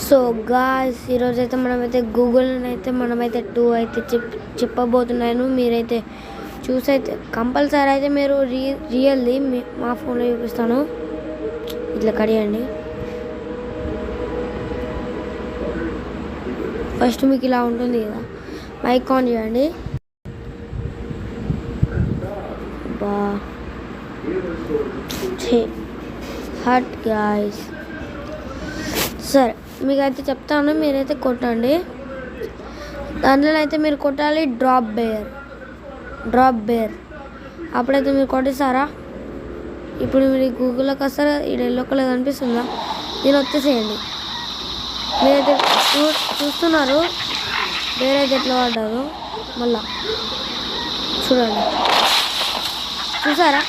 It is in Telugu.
సో గాయ్స్ ఈరోజైతే మనమైతే గూగుల్ని అయితే మనమైతే 2 అయితే చెప్పబోతున్నాను. మీరైతే చూసైతే కంపల్సరీ అయితే మీరు రియల్లీ మా ఫోన్లో చూపిస్తాను. ఇట్లా కడియండి. ఫస్ట్ మీకు ఇలా ఉంటుంది కదా, మైక్ ఆన్ చేయండి. బా హట్ గాయ్స్. సరే మీకైతే చెప్తాను, మీరైతే కొట్టండి. దాంట్లో అయితే మీరు కొట్టాలి డ్రాప్ బేర్. అప్పుడైతే మీరు కొట్టేసారా, ఇప్పుడు మీరు గూగుల్లోకి వస్తారా, ఇక్కడ ఎల్లో కలర్ కనిపిస్తుందా, దీని వచ్చేసేయండి. మీరైతే చూస్తున్నారు బేరైతే ఎట్లా పడ్డారు, మళ్ళా చూడండి, చూసారా